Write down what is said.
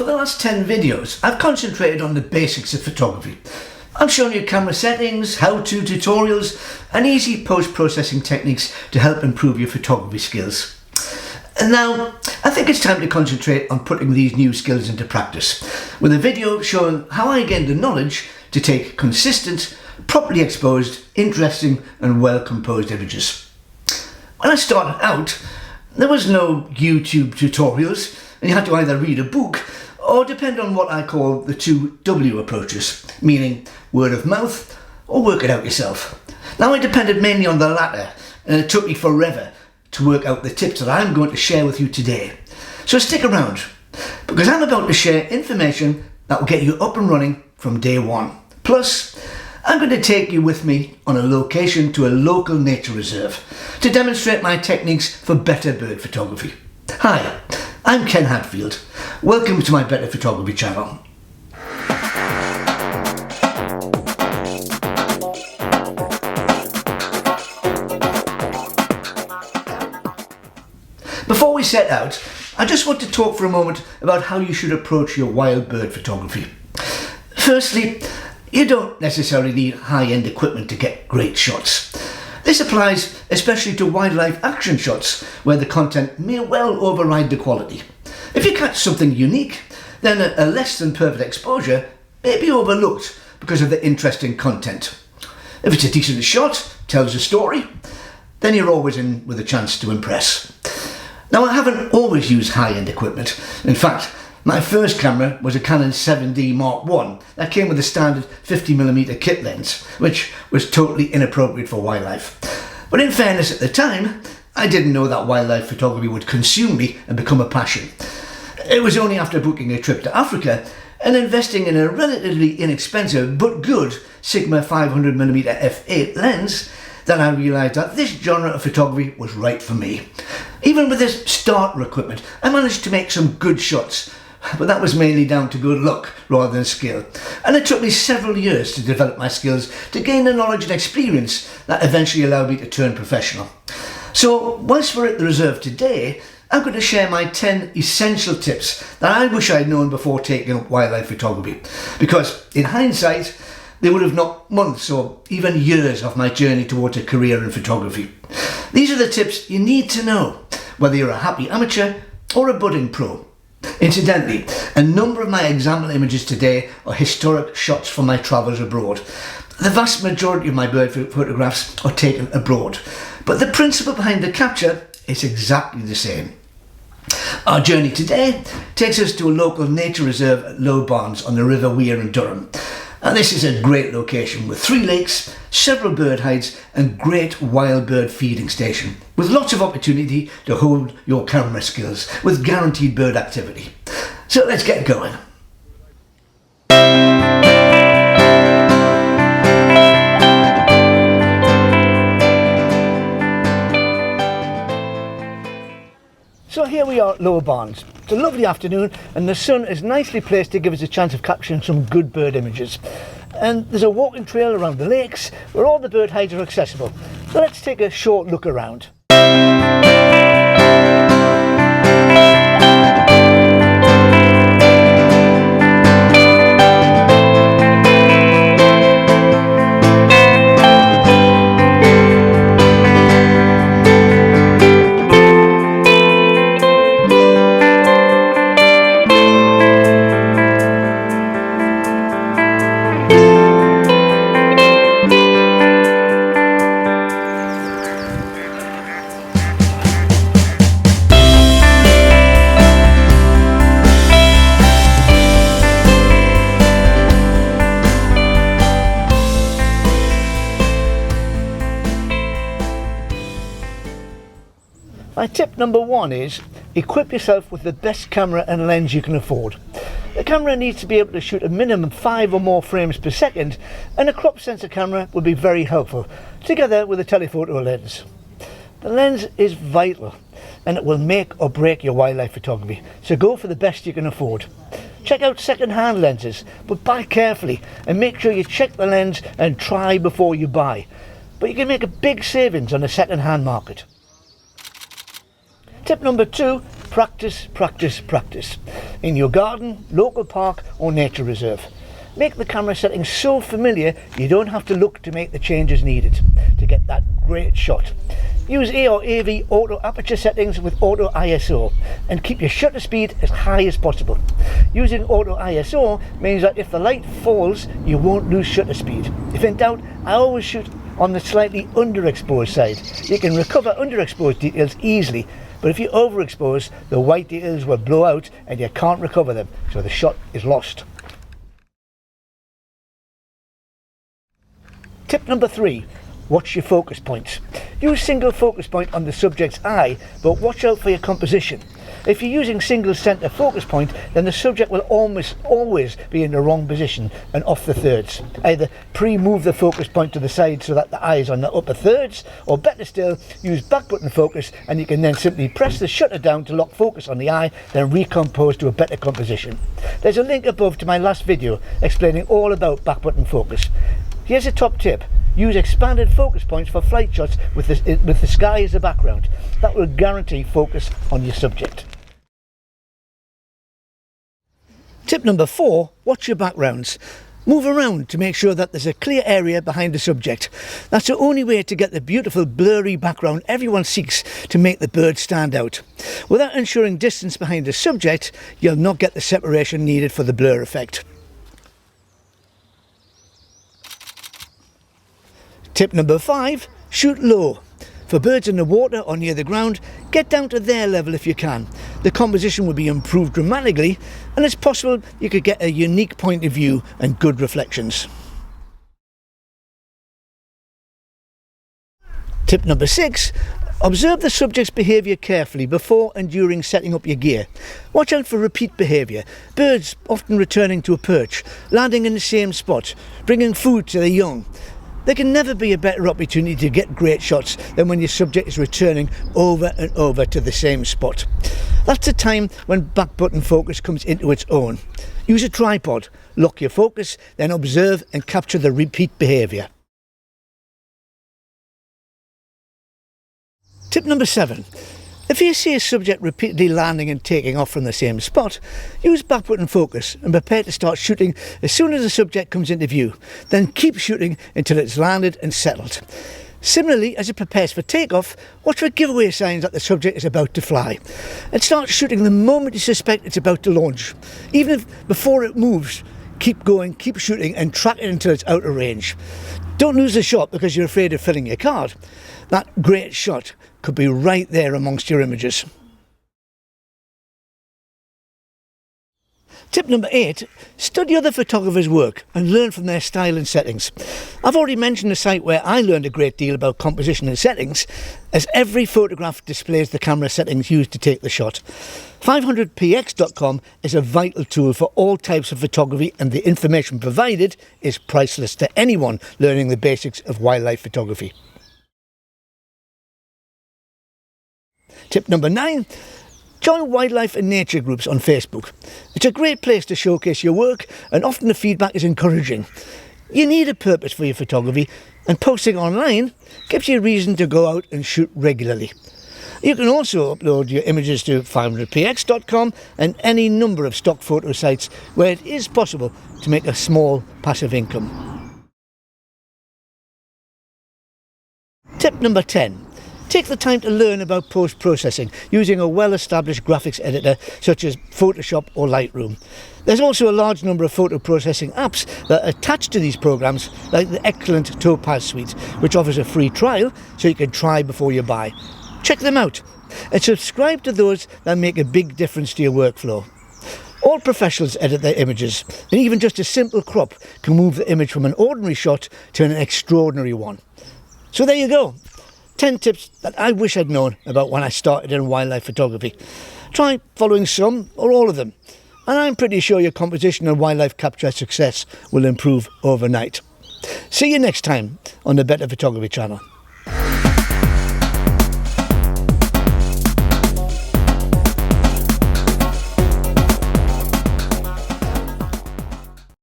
For the last 10 videos, I've concentrated on the basics of photography. I've shown you camera settings, how-to tutorials and easy post-processing techniques to help improve your photography skills. And now, I think it's time to concentrate on putting these new skills into practice, with a video showing how I gained the knowledge to take consistent, properly exposed, interesting and well-composed images. When I started out, there was no YouTube tutorials, and you had to either read a book or depend on what I call the 2W approaches, meaning word of mouth or work it out yourself. Now I depended mainly on the latter, and it took me forever to work out the tips that I'm going to share with you today. So stick around, because I'm about to share information that will get you up and running from day one. Plus, I'm going to take you with me on a location to a local nature reserve to demonstrate my techniques for better bird photography. Hi, I'm Ken Hadfield. Welcome to my Better Photography channel. Before we set out, I just want to talk for a moment about how you should approach your wild bird photography. Firstly, you don't necessarily need high-end equipment to get great shots. This applies especially to wildlife action shots, where the content may well override the quality. If you catch something unique, then a less than perfect exposure may be overlooked because of the interesting content. If it's a decent shot, tells a story, then you're always in with a chance to impress. Now, I haven't always used high-end equipment. In fact, my first camera was a Canon 7D Mark I that came with a standard 50mm kit lens, which was totally inappropriate for wildlife. But in fairness, at the time, I didn't know that wildlife photography would consume me and become a passion. It was only after booking a trip to Africa and investing in a relatively inexpensive but good Sigma 500mm f8 lens that I realised that this genre of photography was right for me. Even with this starter equipment, I managed to make some good shots, but that was mainly down to good luck rather than skill. And it took me several years to develop my skills to gain the knowledge and experience that eventually allowed me to turn professional. So, whilst we're at the reserve today, I'm going to share my 10 essential tips that I wish I'd known before taking up wildlife photography, because in hindsight, they would have knocked months or even years off my journey towards a career in photography. These are the tips you need to know, whether you're a happy amateur or a budding pro. Incidentally, a number of my example images today are historic shots from my travels abroad. The vast majority of my bird photographs are taken abroad, but the principle behind the capture is exactly the same. Our journey today takes us to a local nature reserve at Low Barns on the River Wear in Durham. And this is a great location with 3 lakes, several bird hides and great wild bird feeding station, with lots of opportunity to hold your camera skills with guaranteed bird activity. So let's get going. So here we are at Lower Barns. It's a lovely afternoon and the sun is nicely placed to give us a chance of capturing some good bird images. And there's a walking trail around the lakes where all the bird hides are accessible. So let's take a short look around. My tip number 1 is equip yourself with the best camera and lens you can afford. The camera needs to be able to shoot a minimum 5 or more frames per second, and a crop sensor camera would be very helpful, together with a telephoto lens. The lens is vital and it will make or break your wildlife photography, so go for the best you can afford. Check out second-hand lenses, but buy carefully and make sure you check the lens and try before you buy. But you can make a big savings on the second-hand market. Tip number 2, practice, practice, practice. In your garden, local park or nature reserve. Make the camera settings so familiar you don't have to look to make the changes needed to get that great shot. Use A or AV auto aperture settings with auto ISO and keep your shutter speed as high as possible. Using auto ISO means that if the light falls, you won't lose shutter speed. If in doubt, I always shoot on the slightly underexposed side. You can recover underexposed details easily, but if you overexpose, the white details will blow out and you can't recover them, so the shot is lost. Tip number 3, watch your focus points. Use single focus point on the subject's eye, but watch out for your composition. If you're using single centre focus point, then the subject will almost always be in the wrong position and off the thirds. Either pre-move the focus point to the side so that the eye is on the upper thirds, or better still, use back button focus and you can then simply press the shutter down to lock focus on the eye, then recompose to a better composition. There's a link above to my last video explaining all about back button focus. Here's a top tip. Use expanded focus points for flight shots with the sky as a background. That will guarantee focus on your subject. Tip number 4, watch your backgrounds. Move around to make sure that there's a clear area behind the subject. That's the only way to get the beautiful blurry background everyone seeks to make the bird stand out. Without ensuring distance behind the subject, you'll not get the separation needed for the blur effect. Tip number 5, shoot low. For birds in the water or near the ground, get down to their level if you can. The composition will be improved dramatically, and it's possible you could get a unique point of view and good reflections. Tip number 6, observe the subject's behaviour carefully before and during setting up your gear. Watch out for repeat behaviour. Birds often returning to a perch, landing in the same spot, bringing food to their young. There can never be a better opportunity to get great shots than when your subject is returning over and over to the same spot. That's the time when back button focus comes into its own. Use a tripod, lock your focus, then observe and capture the repeat behaviour. Tip number 7. If you see a subject repeatedly landing and taking off from the same spot, use back button focus and prepare to start shooting as soon as the subject comes into view. Then keep shooting until it's landed and settled. Similarly, as it prepares for takeoff, watch for giveaway signs that the subject is about to fly. And start shooting the moment you suspect it's about to launch. Even if before it moves, keep going, keep shooting and track it until it's out of range. Don't lose the shot because you're afraid of filling your card. That great shot could be right there amongst your images. Tip number 8, study other photographers' work and learn from their style and settings. I've already mentioned a site where I learned a great deal about composition and settings, as every photograph displays the camera settings used to take the shot. 500px.com is a vital tool for all types of photography, and the information provided is priceless to anyone learning the basics of wildlife photography. Tip number 9, join wildlife and nature groups on Facebook. It's a great place to showcase your work, and often the feedback is encouraging. You need a purpose for your photography, and posting online gives you a reason to go out and shoot regularly. You can also upload your images to 500px.com and any number of stock photo sites where it is possible to make a small passive income. Tip number 10. Take the time to learn about post-processing using a well-established graphics editor such as Photoshop or Lightroom. There's also a large number of photo processing apps that are attached to these programs, like the excellent Topaz suite, which offers a free trial so you can try before you buy. Check them out and subscribe to those that make a big difference to your workflow. All professionals edit their images, and even just a simple crop can move the image from an ordinary shot to an extraordinary one. So there you go. 10 tips that I wish I'd known about when I started in wildlife photography. Try following some or all of them, and I'm pretty sure your composition and wildlife capture success will improve overnight. See you next time on the Better Photography channel.